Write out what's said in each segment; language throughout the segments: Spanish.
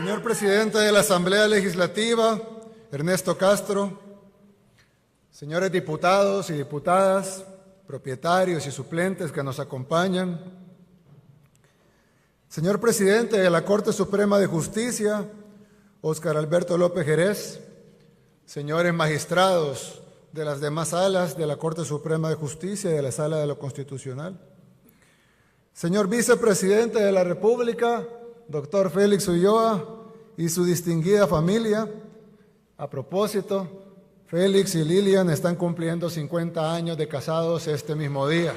Señor presidente de la Asamblea Legislativa, Ernesto Castro, señores diputados y diputadas, propietarios y suplentes que nos acompañan, señor presidente de la Corte Suprema de Justicia, Óscar Alberto López Jerez, señores magistrados de las demás salas de la Corte Suprema de Justicia y de la Sala de lo Constitucional, señor vicepresidente de la República, doctor Félix Ulloa y su distinguida familia. A propósito, Félix y Lilian están cumpliendo 50 años de casados este mismo día.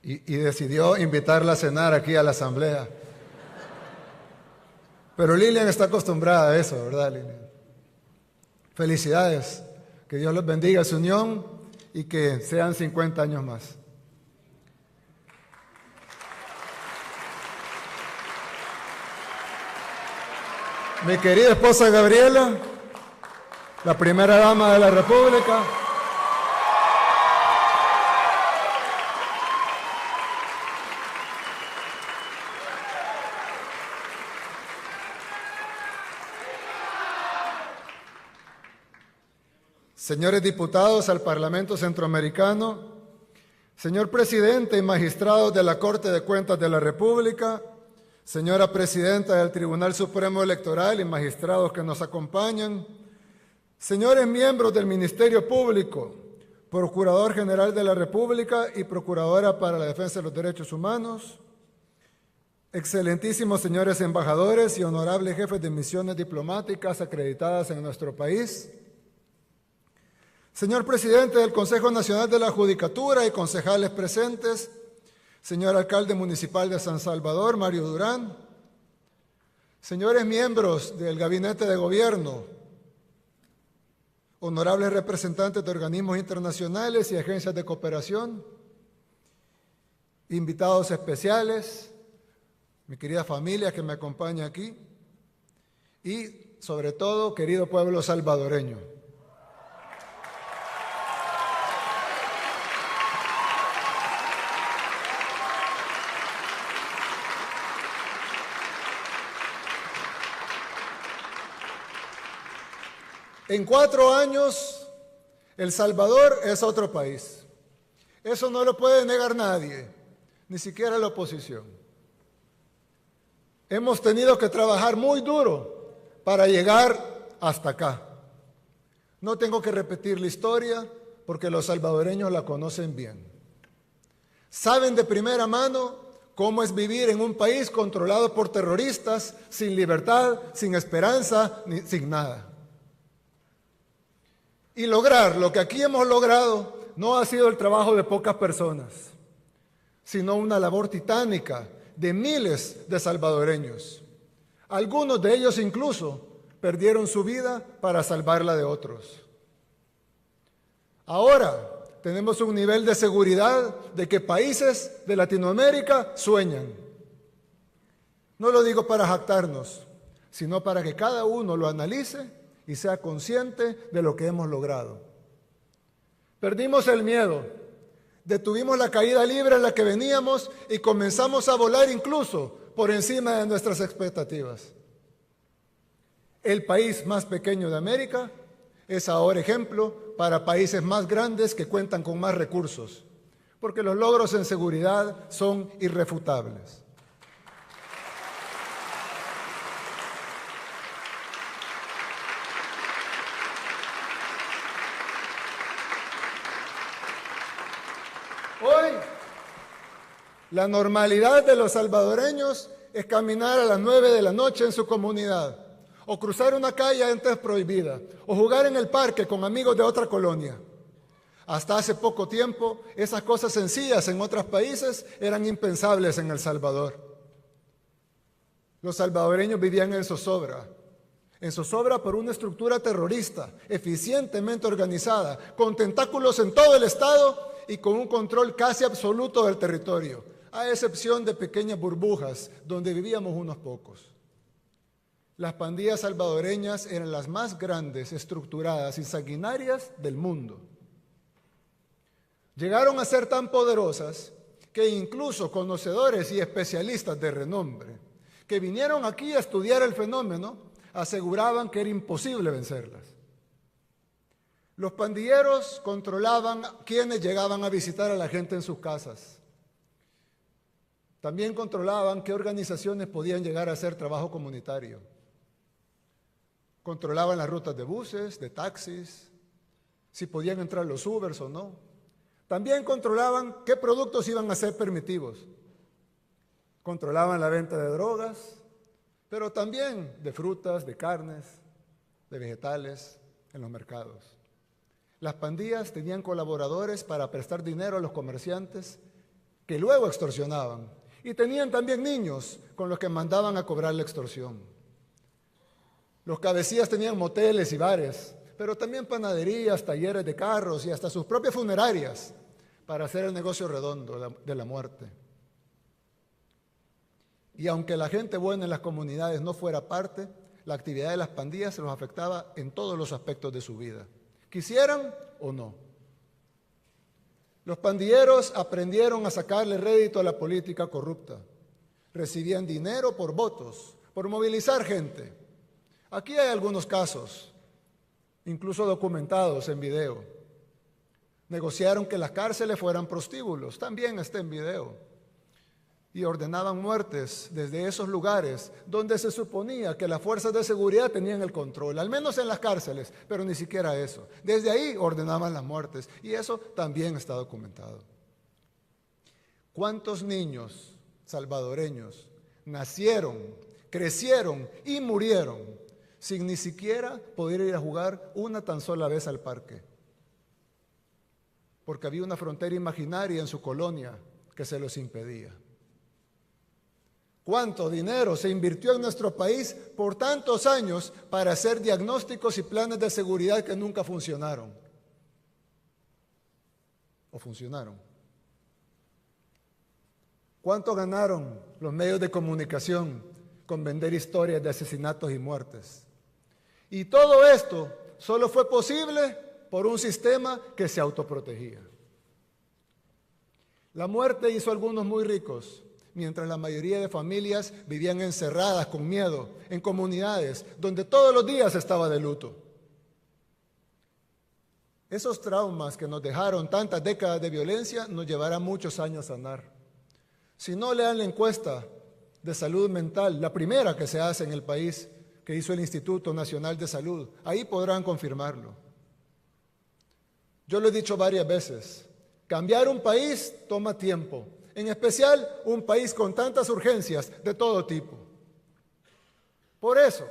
Y decidió invitarla a cenar aquí a la Asamblea. Pero Lilian está acostumbrada a eso, ¿verdad, Lilian? Felicidades, que Dios los bendiga su unión y que sean 50 años más. Mi querida esposa Gabriela, la primera dama de la República. Señores diputados al Parlamento Centroamericano, señor presidente y magistrados de la Corte de Cuentas de la República, señora presidenta del Tribunal Supremo Electoral y magistrados que nos acompañan, señores miembros del Ministerio Público, Procurador General de la República y Procuradora para la Defensa de los Derechos Humanos, excelentísimos señores embajadores y honorables jefes de misiones diplomáticas acreditadas en nuestro país, señor presidente del Consejo Nacional de la Judicatura y concejales presentes, señor alcalde municipal de San Salvador, Mario Durán, señores miembros del Gabinete de Gobierno, honorables representantes de organismos internacionales y agencias de cooperación, invitados especiales, mi querida familia que me acompaña aquí y, sobre todo, querido pueblo salvadoreño. En 4 años, El Salvador es otro país. Eso no lo puede negar nadie, ni siquiera la oposición. Hemos tenido que trabajar muy duro para llegar hasta acá. No tengo que repetir la historia porque los salvadoreños la conocen bien. Saben de primera mano cómo es vivir en un país controlado por terroristas, sin libertad, sin esperanza, sin nada. Y lograr lo que aquí hemos logrado no ha sido el trabajo de pocas personas, sino una labor titánica de miles de salvadoreños. Algunos de ellos incluso perdieron su vida para salvarla de otros. Ahora tenemos un nivel de seguridad de que países de Latinoamérica sueñan. No lo digo para jactarnos, sino para que cada uno lo analice y sea consciente de lo que hemos logrado. Perdimos el miedo, detuvimos la caída libre en la que veníamos y comenzamos a volar incluso por encima de nuestras expectativas. El país más pequeño de América es ahora ejemplo para países más grandes que cuentan con más recursos, porque los logros en seguridad son irrefutables. Hoy, la normalidad de los salvadoreños es caminar a las 9 de la noche en su comunidad, o cruzar una calle antes prohibida, o jugar en el parque con amigos de otra colonia. Hasta hace poco tiempo, esas cosas sencillas en otros países eran impensables en El Salvador. Los salvadoreños vivían en zozobra por una estructura terrorista, eficientemente organizada, con tentáculos en todo el estado y con un control casi absoluto del territorio, a excepción de pequeñas burbujas donde vivíamos unos pocos. Las pandillas salvadoreñas eran las más grandes, estructuradas y sanguinarias del mundo. Llegaron a ser tan poderosas que incluso conocedores y especialistas de renombre que vinieron aquí a estudiar el fenómeno aseguraban que era imposible vencerlas. Los pandilleros controlaban quienes llegaban a visitar a la gente en sus casas. También controlaban qué organizaciones podían llegar a hacer trabajo comunitario. Controlaban las rutas de buses, de taxis, si podían entrar los Ubers o no. También controlaban qué productos iban a ser permitidos. Controlaban la venta de drogas, pero también de frutas, de carnes, de vegetales en los mercados. Las pandillas tenían colaboradores para prestar dinero a los comerciantes que luego extorsionaban. Y tenían también niños con los que mandaban a cobrar la extorsión. Los cabecillas tenían moteles y bares, pero también panaderías, talleres de carros y hasta sus propias funerarias para hacer el negocio redondo de la muerte. Y aunque la gente buena en las comunidades no fuera parte, la actividad de las pandillas se los afectaba en todos los aspectos de su vida, quisieran o no. Los pandilleros aprendieron a sacarle rédito a la política corrupta. Recibían dinero por votos, por movilizar gente. Aquí hay algunos casos, incluso documentados en video. Negociaron que las cárceles fueran prostíbulos, también está en video. Y ordenaban muertes desde esos lugares donde se suponía que las fuerzas de seguridad tenían el control, al menos en las cárceles, pero ni siquiera eso. Desde ahí ordenaban las muertes y eso también está documentado. ¿Cuántos niños salvadoreños nacieron, crecieron y murieron sin ni siquiera poder ir a jugar una tan sola vez al parque? Porque había una frontera imaginaria en su colonia que se los impedía. ¿Cuánto dinero se invirtió en nuestro país por tantos años para hacer diagnósticos y planes de seguridad que nunca funcionaron? ¿O funcionaron? ¿Cuánto ganaron los medios de comunicación con vender historias de asesinatos y muertes? Y todo esto solo fue posible por un sistema que se autoprotegía. La muerte hizo a algunos muy ricos, mientras la mayoría de familias vivían encerradas con miedo en comunidades donde todos los días estaba de luto. Esos traumas que nos dejaron tantas décadas de violencia nos llevará muchos años a sanar. Si no, lean la encuesta de salud mental, la primera que se hace en el país, que hizo el Instituto Nacional de Salud. Ahí podrán confirmarlo. Yo lo he dicho varias veces, cambiar un país toma tiempo. En especial un país con tantas urgencias de todo tipo. Por eso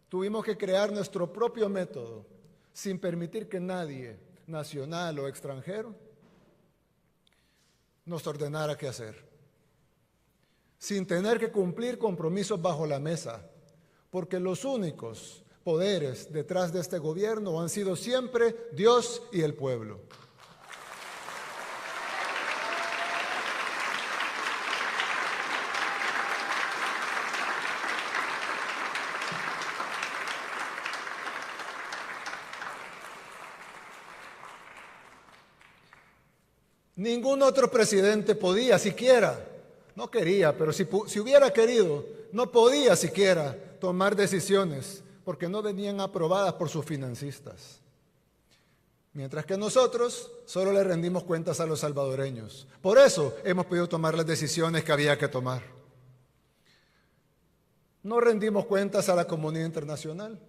tuvimos que crear nuestro propio método, sin permitir que nadie, nacional o extranjero, nos ordenara qué hacer. Sin tener que cumplir compromisos bajo la mesa, porque los únicos poderes detrás de este gobierno han sido siempre Dios y el pueblo. Ningún otro presidente podía siquiera, no quería, pero si hubiera querido, no podía siquiera tomar decisiones porque no venían aprobadas por sus financistas. Mientras que nosotros solo le rendimos cuentas a los salvadoreños. Por eso hemos podido tomar las decisiones que había que tomar. No rendimos cuentas a la comunidad internacional.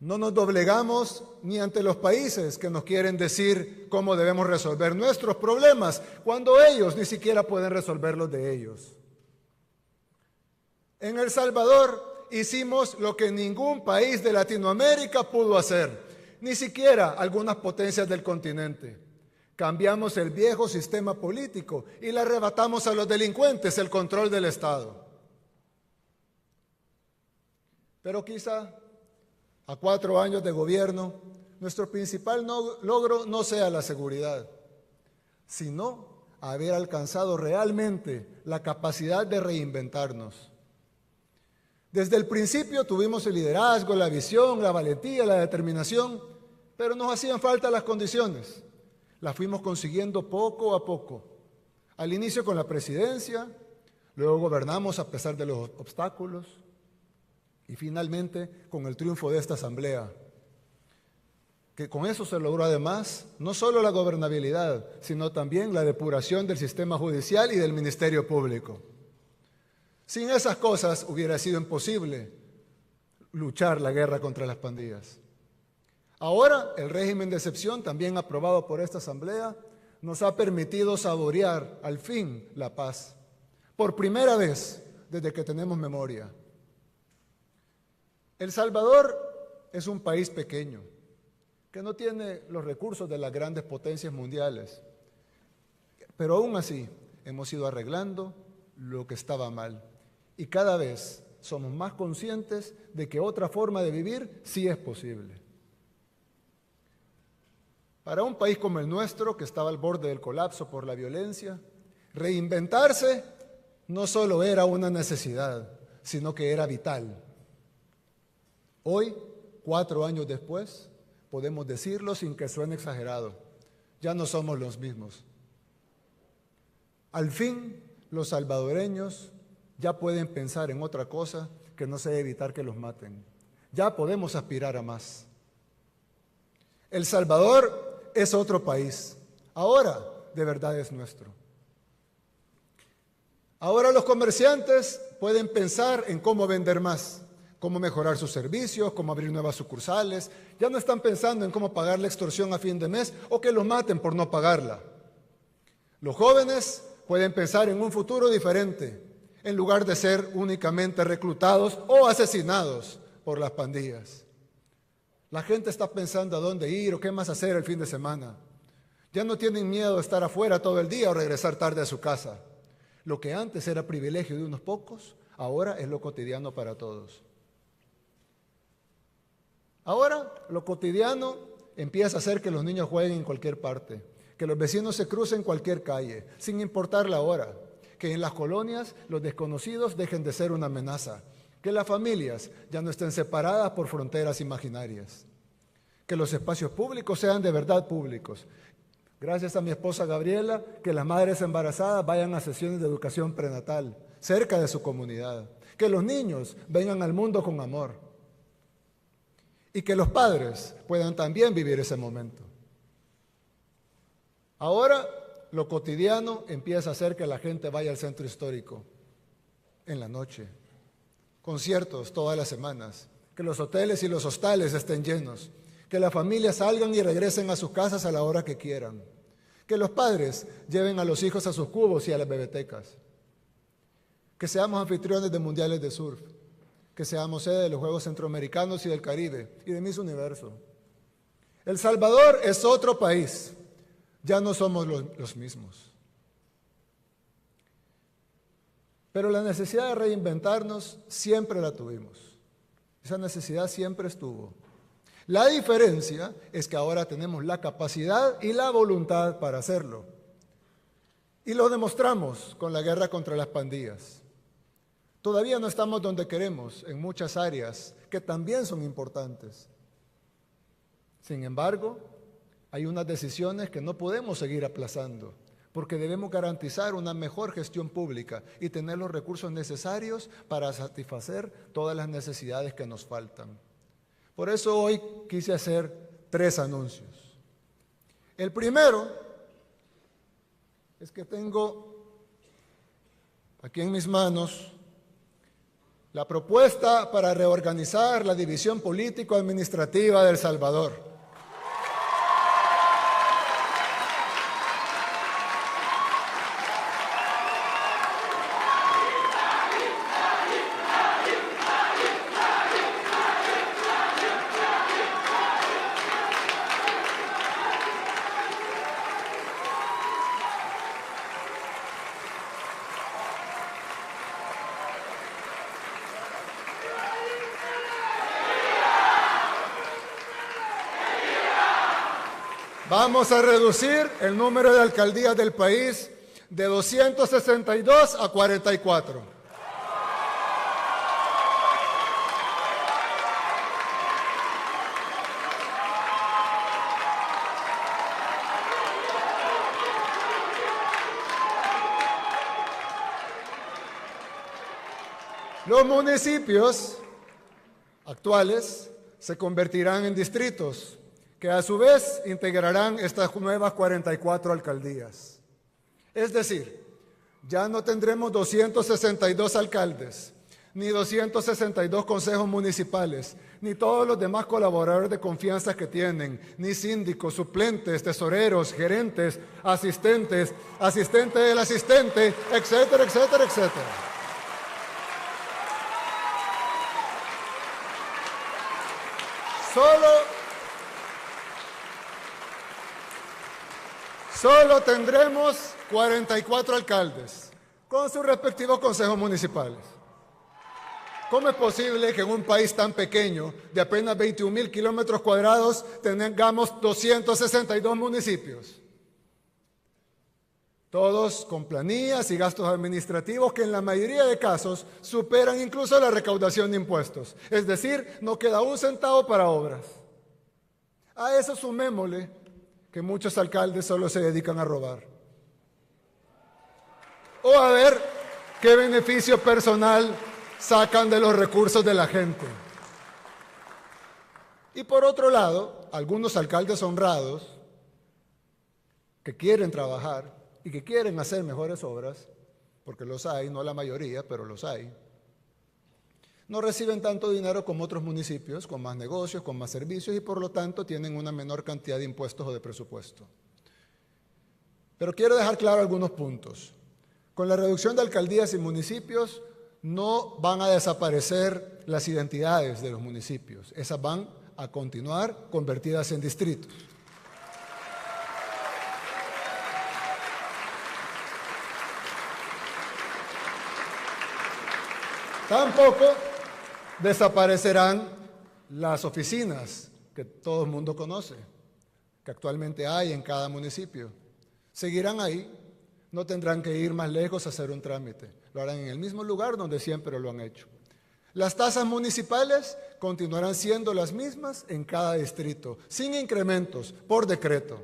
No nos doblegamos ni ante los países que nos quieren decir cómo debemos resolver nuestros problemas, cuando ellos ni siquiera pueden resolver los de ellos. En El Salvador hicimos lo que ningún país de Latinoamérica pudo hacer, ni siquiera algunas potencias del continente. Cambiamos el viejo sistema político y le arrebatamos a los delincuentes el control del Estado. Pero quizá a 4 años de gobierno, nuestro principal logro no sea la seguridad, sino haber alcanzado realmente la capacidad de reinventarnos. Desde el principio tuvimos el liderazgo, la visión, la valentía, la determinación, pero nos hacían falta las condiciones. la fuimos consiguiendo poco a poco. Al inicio con la presidencia, luego gobernamos a pesar de los obstáculos y finalmente con el triunfo de esta asamblea, que con eso se logró además no solo la gobernabilidad, sino también la depuración del sistema judicial y del Ministerio Público. Sin esas cosas hubiera sido imposible luchar la guerra contra las pandillas. Ahora, el régimen de excepción, también aprobado por esta asamblea, nos ha permitido saborear al fin la paz, por primera vez desde que tenemos memoria. El Salvador es un país pequeño, que no tiene los recursos de las grandes potencias mundiales, pero aún así hemos ido arreglando lo que estaba mal y cada vez somos más conscientes de que otra forma de vivir sí es posible. Para un país como el nuestro, que estaba al borde del colapso por la violencia, reinventarse no solo era una necesidad, sino que era vital. Hoy, 4 años después, podemos decirlo sin que suene exagerado, ya no somos los mismos. Al fin, los salvadoreños ya pueden pensar en otra cosa que no sea evitar que los maten. Ya podemos aspirar a más. El Salvador es otro país. Ahora, de verdad es nuestro. Ahora los comerciantes pueden pensar en cómo vender más, cómo mejorar sus servicios, cómo abrir nuevas sucursales. Ya no están pensando en cómo pagar la extorsión a fin de mes o que los maten por no pagarla. Los jóvenes pueden pensar en un futuro diferente, en lugar de ser únicamente reclutados o asesinados por las pandillas. La gente está pensando a dónde ir o qué más hacer el fin de semana. Ya no tienen miedo de estar afuera todo el día o regresar tarde a su casa. Lo que antes era privilegio de unos pocos, ahora es lo cotidiano para todos. Ahora lo cotidiano empieza a hacer que los niños jueguen en cualquier parte, que los vecinos se crucen en cualquier calle, sin importar la hora, que en las colonias los desconocidos dejen de ser una amenaza, que las familias ya no estén separadas por fronteras imaginarias, que los espacios públicos sean de verdad públicos. Gracias a mi esposa Gabriela, que las madres embarazadas vayan a sesiones de educación prenatal, cerca de su comunidad, que los niños vengan al mundo con amor y que los padres puedan también vivir ese momento. Ahora, lo cotidiano empieza a hacer que la gente vaya al centro histórico en la noche, conciertos todas las semanas, que los hoteles y los hostales estén llenos, que las familias salgan y regresen a sus casas a la hora que quieran, que los padres lleven a los hijos a sus cubos y a las bebetecas, que seamos anfitriones de mundiales de surf, que seamos sede de los Juegos Centroamericanos y del Caribe y de Miss Universo. El Salvador es otro país. Ya no somos los mismos. Pero la necesidad de reinventarnos siempre la tuvimos. Esa necesidad siempre estuvo. La diferencia es que ahora tenemos la capacidad y la voluntad para hacerlo. Y lo demostramos con la guerra contra las pandillas. Todavía no estamos donde queremos en muchas áreas que también son importantes. Sin embargo, hay unas decisiones que no podemos seguir aplazando, porque debemos garantizar una mejor gestión pública y tener los recursos necesarios para satisfacer todas las necesidades que nos faltan. Por eso hoy quise hacer 3 anuncios. El primero es que tengo aquí en mis manos la propuesta para reorganizar la división político-administrativa de El Salvador. Vamos a reducir el número de alcaldías del país de 262 a 44. Los municipios actuales se convertirán en distritos, que a su vez integrarán estas nuevas 44 alcaldías. Es decir, ya no tendremos 262 alcaldes, ni 262 consejos municipales, ni todos los demás colaboradores de confianza que tienen, ni síndicos, suplentes, tesoreros, gerentes, asistentes, asistente del asistente, etcétera, etcétera, etcétera. Solo tendremos 44 alcaldes con sus respectivos consejos municipales. ¿Cómo es posible que en un país tan pequeño, de apenas 21,000 kilómetros cuadrados, tengamos 262 municipios? Todos con planillas y gastos administrativos que en la mayoría de casos superan incluso la recaudación de impuestos. Es decir, no queda un centavo para obras. A eso sumémosle que muchos alcaldes solo se dedican a robar. O a ver qué beneficio personal sacan de los recursos de la gente. Y por otro lado, algunos alcaldes honrados que quieren trabajar y que quieren hacer mejores obras, porque los hay, no la mayoría, pero los hay, no reciben tanto dinero como otros municipios, con más negocios, con más servicios y por lo tanto tienen una menor cantidad de impuestos o de presupuesto. Pero quiero dejar claro algunos puntos. Con la reducción de alcaldías y municipios no van a desaparecer las identidades de los municipios. Esas van a continuar convertidas en distritos. Tampoco desaparecerán las oficinas que todo el mundo conoce, que actualmente hay en cada municipio. Seguirán ahí, no tendrán que ir más lejos a hacer un trámite. Lo harán en el mismo lugar donde siempre lo han hecho. Las tasas municipales continuarán siendo las mismas en cada distrito, sin incrementos, por decreto.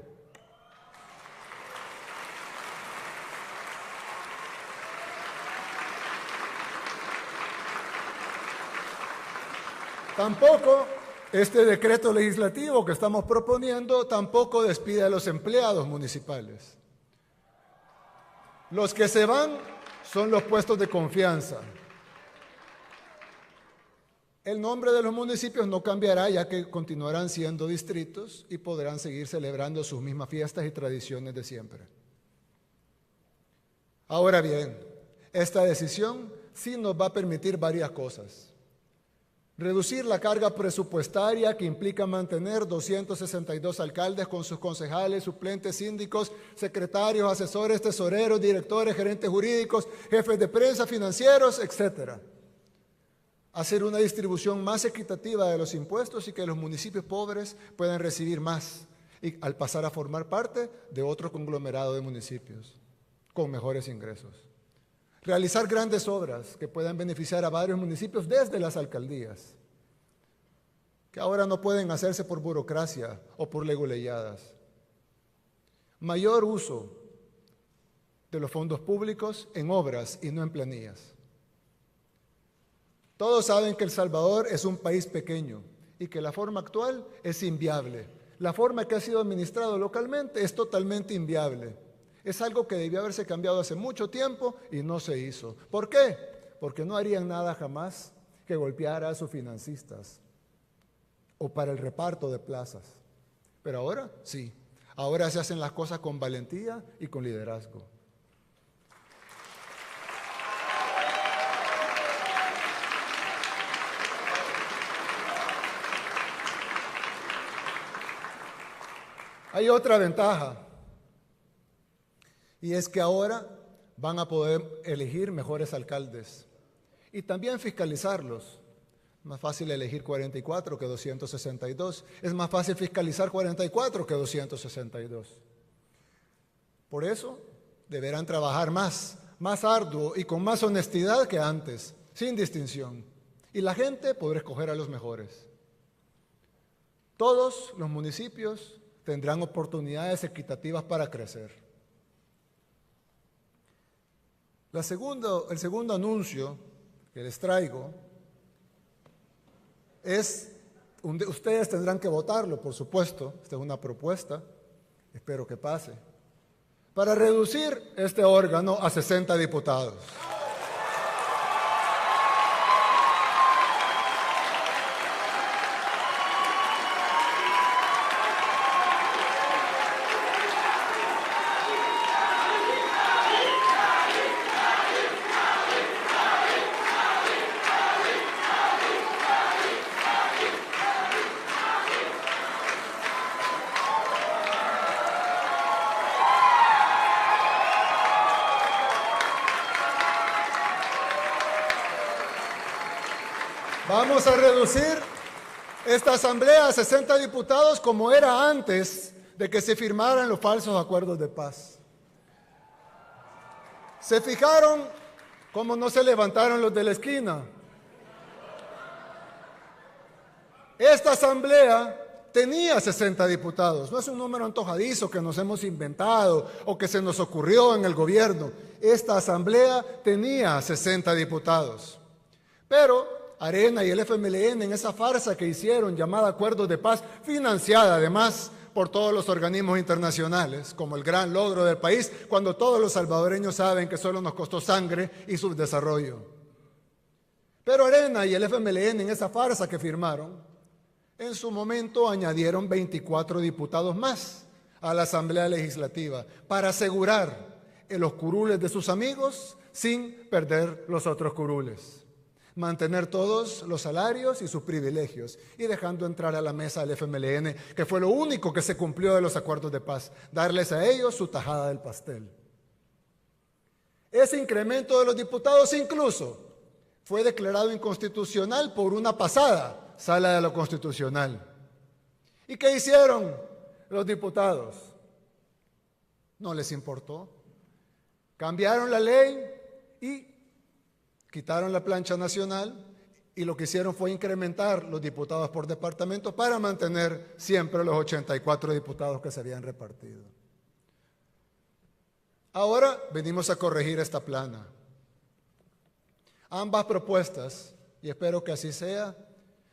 Tampoco este decreto legislativo que estamos proponiendo tampoco despide a los empleados municipales. Los que se van son los puestos de confianza. El nombre de los municipios no cambiará, ya que continuarán siendo distritos y podrán seguir celebrando sus mismas fiestas y tradiciones de siempre. Ahora bien, esta decisión sí nos va a permitir varias cosas. Reducir la carga presupuestaria que implica mantener 262 alcaldes con sus concejales, suplentes, síndicos, secretarios, asesores, tesoreros, directores, gerentes jurídicos, jefes de prensa, financieros, etc. Hacer una distribución más equitativa de los impuestos y que los municipios pobres puedan recibir más y al pasar a formar parte de otro conglomerado de municipios con mejores ingresos. Realizar grandes obras que puedan beneficiar a varios municipios desde las alcaldías, que ahora no pueden hacerse por burocracia o por leguleyadas. Mayor uso de los fondos públicos en obras y no en planillas. Todos saben que El Salvador es un país pequeño y que la forma actual es inviable. La forma que ha sido administrado localmente es totalmente inviable. Es algo que debió haberse cambiado hace mucho tiempo y no se hizo. ¿Por qué? Porque no harían nada jamás que golpeara a sus financistas o para el reparto de plazas. Pero ahora sí, ahora se hacen las cosas con valentía y con liderazgo. Hay otra ventaja. Y es que ahora van a poder elegir mejores alcaldes y también fiscalizarlos. Más fácil elegir 44 que 262. Es más fácil fiscalizar 44 que 262. Por eso deberán trabajar más arduo y con más honestidad que antes, sin distinción. Y la gente podrá escoger a los mejores. Todos los municipios tendrán oportunidades equitativas para crecer. El segundo anuncio que les traigo ustedes tendrán que votarlo, por supuesto, esta es una propuesta, espero que pase, para reducir este órgano a 60 diputados. Vamos a reducir esta asamblea a 60 diputados como era antes de que se firmaran los falsos acuerdos de paz. ¿Se fijaron cómo no se levantaron los de la esquina? Esta asamblea tenía 60 diputados. No es un número antojadizo que nos hemos inventado o que se nos ocurrió en el gobierno. Esta asamblea tenía 60 diputados. Pero Arena y el FMLN, en esa farsa que hicieron llamada Acuerdos de Paz, financiada además por todos los organismos internacionales, como el gran logro del país, cuando todos los salvadoreños saben que solo nos costó sangre y subdesarrollo. Pero Arena y el FMLN, en esa farsa que firmaron, en su momento añadieron 24 diputados más a la Asamblea Legislativa para asegurar los curules de sus amigos sin perder los otros curules. Mantener todos los salarios y sus privilegios y dejando entrar a la mesa al FMLN, que fue lo único que se cumplió de los acuerdos de paz, darles a ellos su tajada del pastel. Ese incremento de los diputados incluso fue declarado inconstitucional por una pasada sala de lo constitucional. ¿Y qué hicieron los diputados? No les importó. Cambiaron la ley y quitaron la plancha nacional y lo que hicieron fue incrementar los diputados por departamento para mantener siempre los 84 diputados que se habían repartido. Ahora venimos a corregir esta plana. Ambas propuestas, y espero que así sea,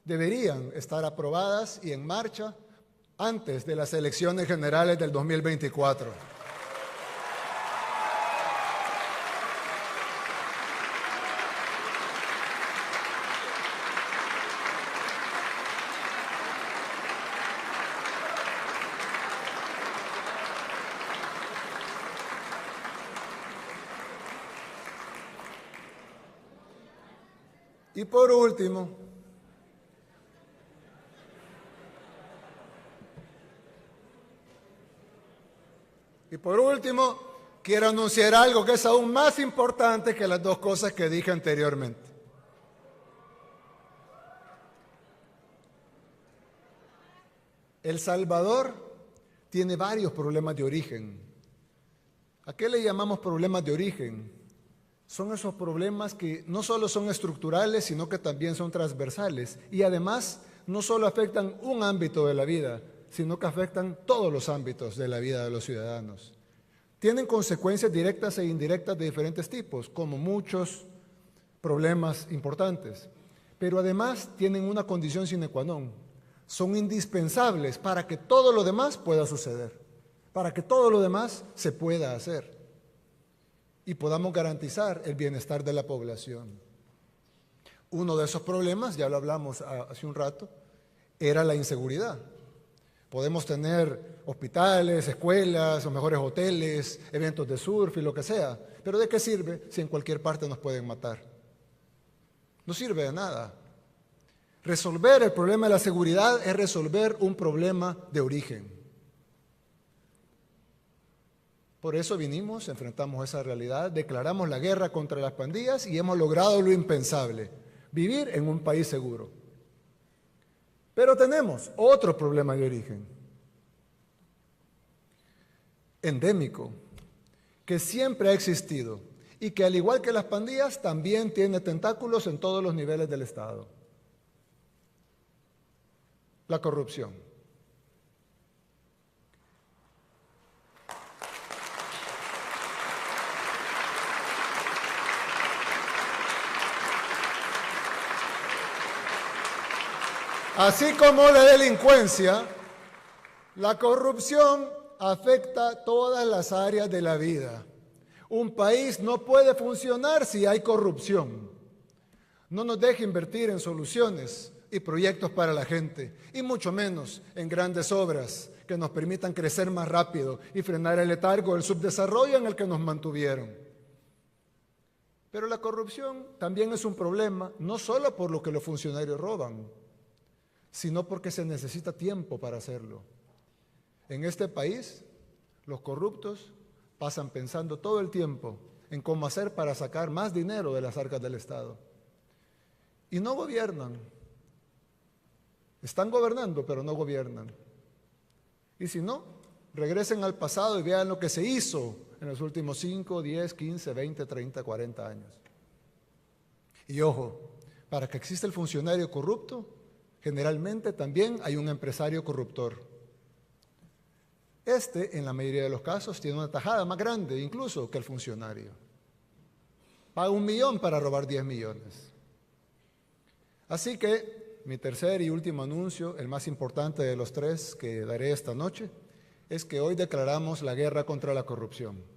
deberían estar aprobadas y en marcha antes de las elecciones generales del 2024. Y por último, quiero anunciar algo que es aún más importante que las dos cosas que dije anteriormente. El Salvador tiene varios problemas de origen. ¿A qué le llamamos problemas de origen? Son esos problemas que no solo son estructurales, sino que también son transversales. Y además, no solo afectan un ámbito de la vida, sino que afectan todos los ámbitos de la vida de los ciudadanos. Tienen consecuencias directas e indirectas de diferentes tipos, como muchos problemas importantes. Pero además tienen una condición sine qua non. Son indispensables para que todo lo demás pueda suceder, para que todo lo demás se pueda hacer y podamos garantizar el bienestar de la población. Uno de esos problemas, ya lo hablamos hace un rato, era la inseguridad. Podemos tener hospitales, escuelas, los mejores hoteles, eventos de surf y lo que sea, pero ¿de qué sirve si en cualquier parte nos pueden matar? No sirve de nada. Resolver el problema de la seguridad es resolver un problema de origen. Por eso vinimos, enfrentamos esa realidad, declaramos la guerra contra las pandillas y hemos logrado lo impensable, vivir en un país seguro. Pero tenemos otro problema de origen, endémico, que siempre ha existido y que al igual que las pandillas también tiene tentáculos en todos los niveles del Estado. La corrupción. Así como la delincuencia, la corrupción afecta todas las áreas de la vida. Un país no puede funcionar si hay corrupción. No nos deje invertir en soluciones y proyectos para la gente, y mucho menos en grandes obras que nos permitan crecer más rápido y frenar el letargo del subdesarrollo en el que nos mantuvieron. Pero la corrupción también es un problema, no solo por lo que los funcionarios roban, sino porque se necesita tiempo para hacerlo. En este país, los corruptos pasan pensando todo el tiempo en cómo hacer para sacar más dinero de las arcas del Estado. Y no gobiernan. Están gobernando, pero no gobiernan. Y si no, regresen al pasado y vean lo que se hizo en los últimos 5, 10, 15, 20, 30, 40 años. Y ojo, para que exista el funcionario corrupto, generalmente también hay un empresario corruptor. En la mayoría de los casos, tiene una tajada más grande incluso que el funcionario. Paga 1 millón para robar 10 millones. Así que mi tercer y último anuncio, el más importante de los 3 que daré esta noche, es que hoy declaramos la guerra contra la corrupción.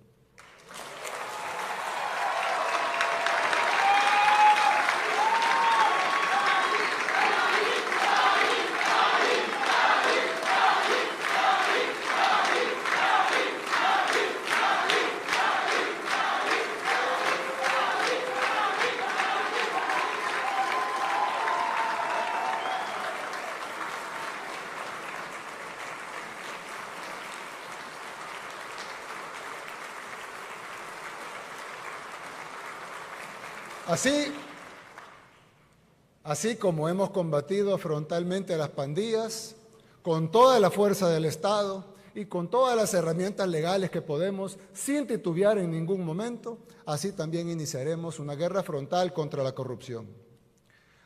Así como hemos combatido frontalmente a las pandillas, con toda la fuerza del Estado y con todas las herramientas legales que podemos, sin titubear en ningún momento, así también iniciaremos una guerra frontal contra la corrupción.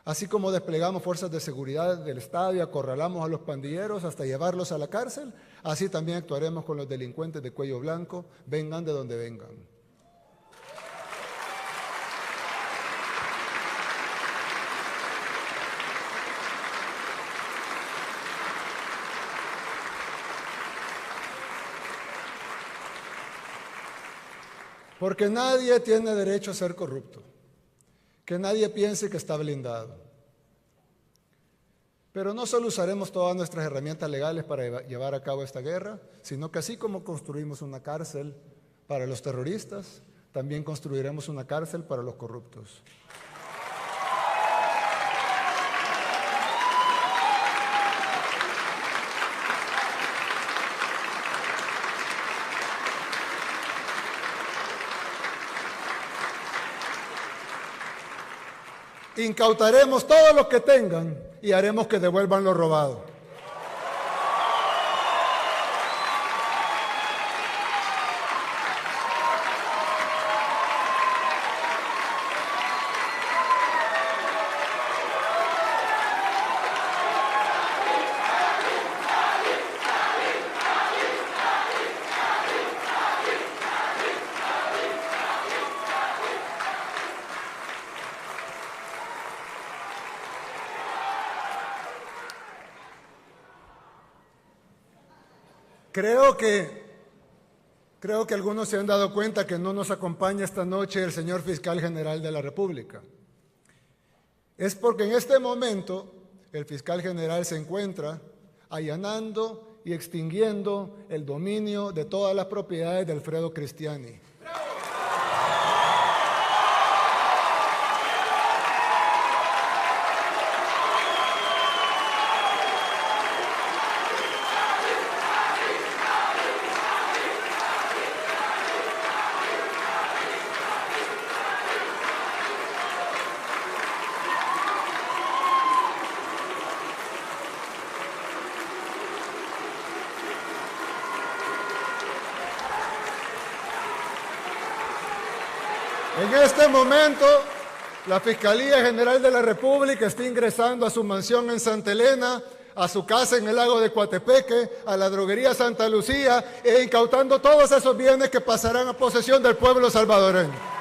Así como desplegamos fuerzas de seguridad del Estado y acorralamos a los pandilleros hasta llevarlos a la cárcel, así también actuaremos con los delincuentes de cuello blanco, vengan de donde vengan. Porque nadie tiene derecho a ser corrupto. Que nadie piense que está blindado. Pero no solo usaremos todas nuestras herramientas legales para llevar a cabo esta guerra, sino que así como construimos una cárcel para los terroristas, también construiremos una cárcel para los corruptos. Incautaremos todo lo que tengan y haremos que devuelvan lo robado. Creo que algunos se han dado cuenta que no nos acompaña esta noche el señor Fiscal General de la República. Es porque en este momento el Fiscal General se encuentra allanando y extinguiendo el dominio de todas las propiedades de Alfredo Cristiani. En este momento, la Fiscalía General de la República está ingresando a su mansión en Santa Elena, a su casa en el lago de Coatepeque, a la droguería Santa Lucía e incautando todos esos bienes que pasarán a posesión del pueblo salvadoreño.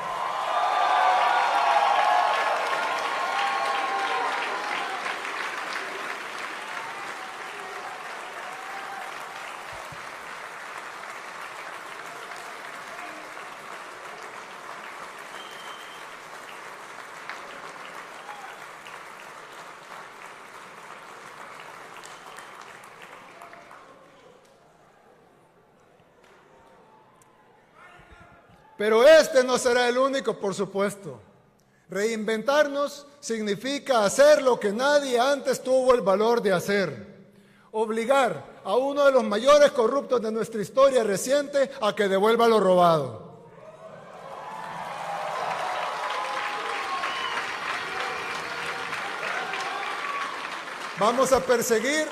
Pero este no será el único, por supuesto. Reinventarnos significa hacer lo que nadie antes tuvo el valor de hacer. Obligar a uno de los mayores corruptos de nuestra historia reciente a que devuelva lo robado. Vamos a perseguir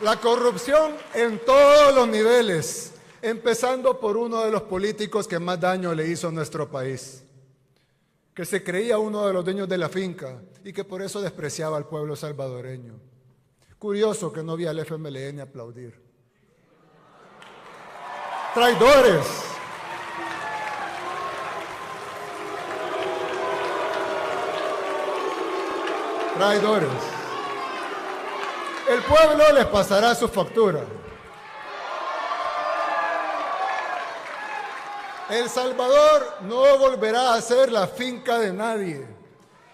la corrupción en todos los niveles, empezando por uno de los políticos que más daño le hizo a nuestro país, que se creía uno de los dueños de la finca y que por eso despreciaba al pueblo salvadoreño. Curioso que no vi al FMLN aplaudir. ¡Traidores! ¡Traidores! El pueblo les pasará su factura. El Salvador no volverá a ser la finca de nadie.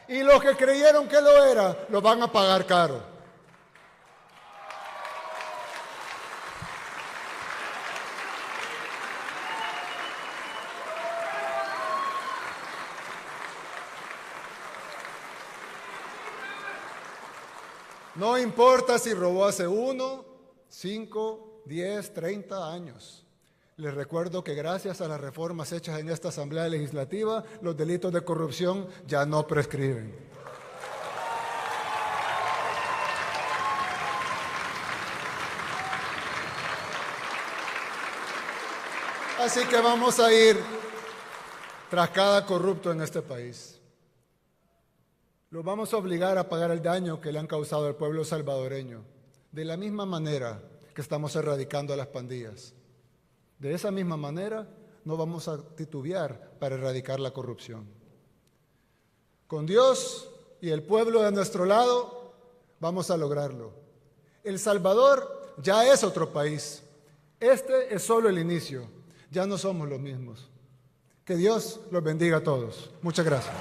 Y los que creyeron que lo era, lo van a pagar caro. No importa si robó hace 1, 5, 10, 30 años. Les recuerdo que gracias a las reformas hechas en esta Asamblea Legislativa, los delitos de corrupción ya no prescriben. Así que vamos a ir tras cada corrupto en este país. Los vamos a obligar a pagar el daño que le han causado al pueblo salvadoreño, de la misma manera que estamos erradicando a las pandillas. De esa misma manera, no vamos a titubear para erradicar la corrupción. Con Dios y el pueblo de nuestro lado, vamos a lograrlo. El Salvador ya es otro país. Este es solo el inicio. Ya no somos los mismos. Que Dios los bendiga a todos. Muchas gracias.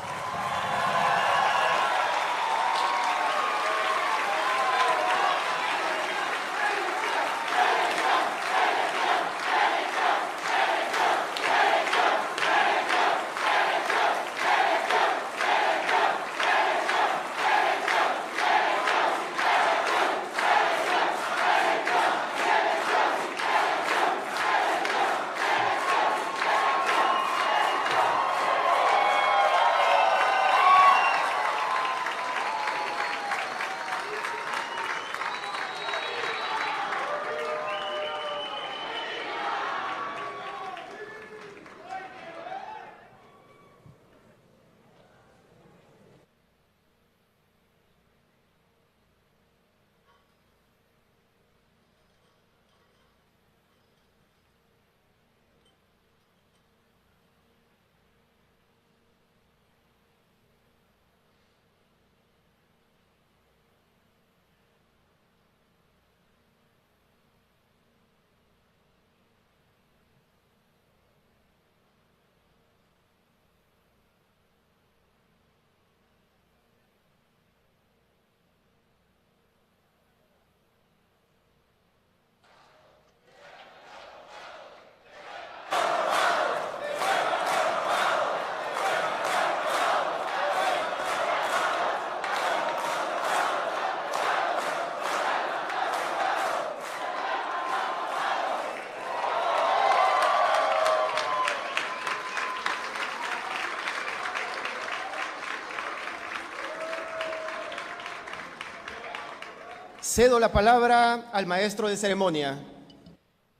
Cedo la palabra al maestro de ceremonia.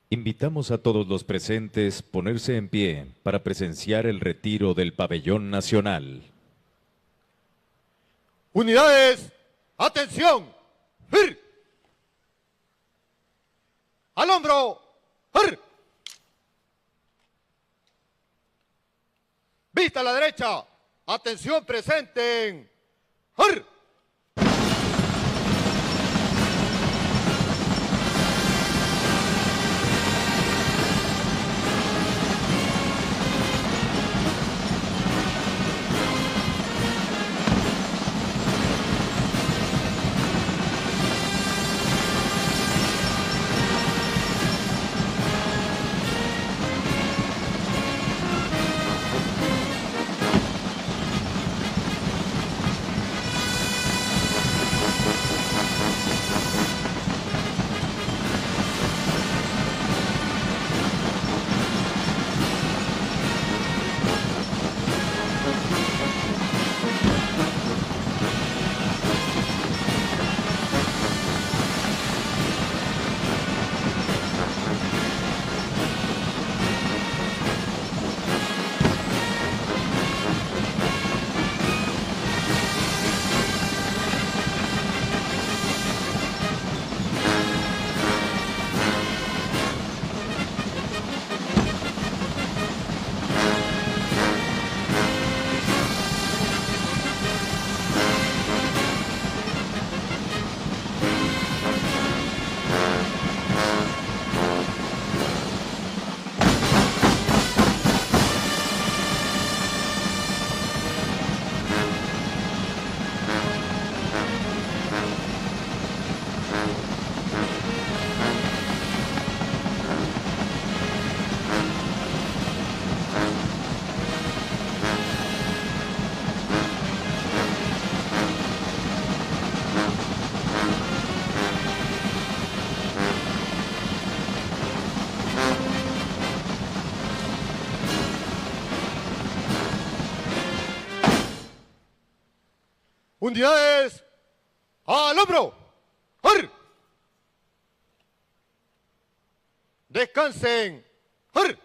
Invitamos a todos los presentes a ponerse en pie para presenciar el retiro del pabellón nacional. Unidades, atención, ¡fir! Al hombro, ¡fir! Vista a la derecha, atención, presenten, ¡fir! Unidades al hombro. ¡Ar! Descansen. ¡Ar!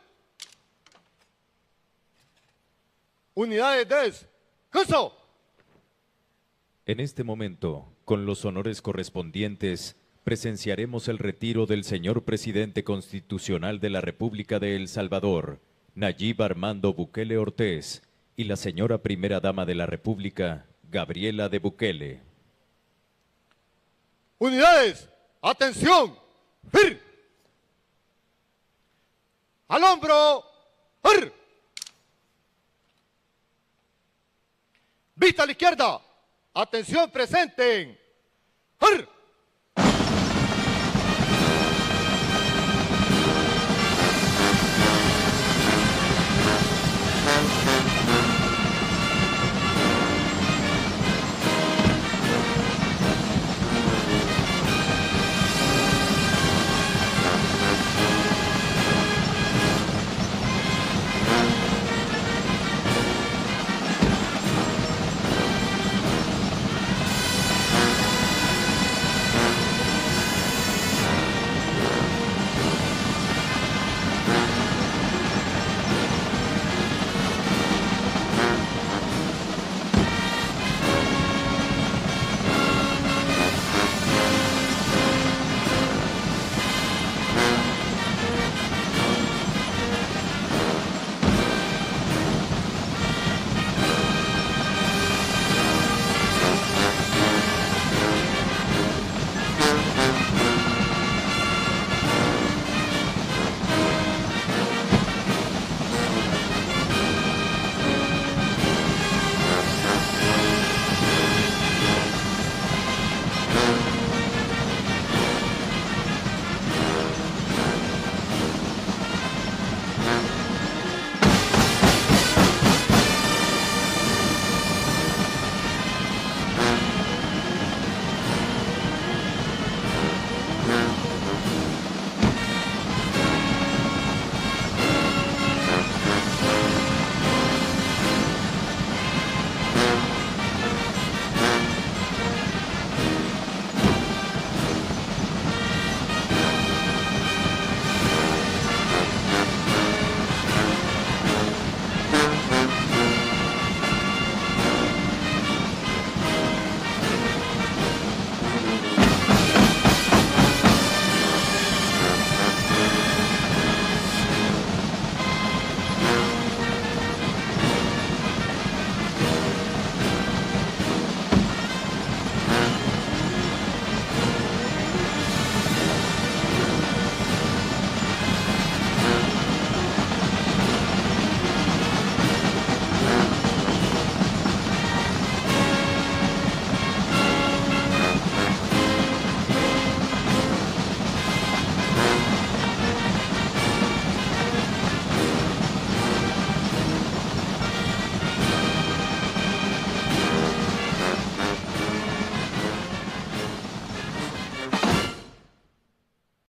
Unidades descanso. En este momento, con los honores correspondientes, presenciaremos el retiro del señor presidente constitucional de la República de El Salvador, Nayib Armando Bukele Ortiz, y la señora primera dama de la República, Gabriela de Bukele. Unidades, atención. ¡Fir! Al hombro. ¡Ar! Vista a la izquierda. Atención, presenten. ¡Ar!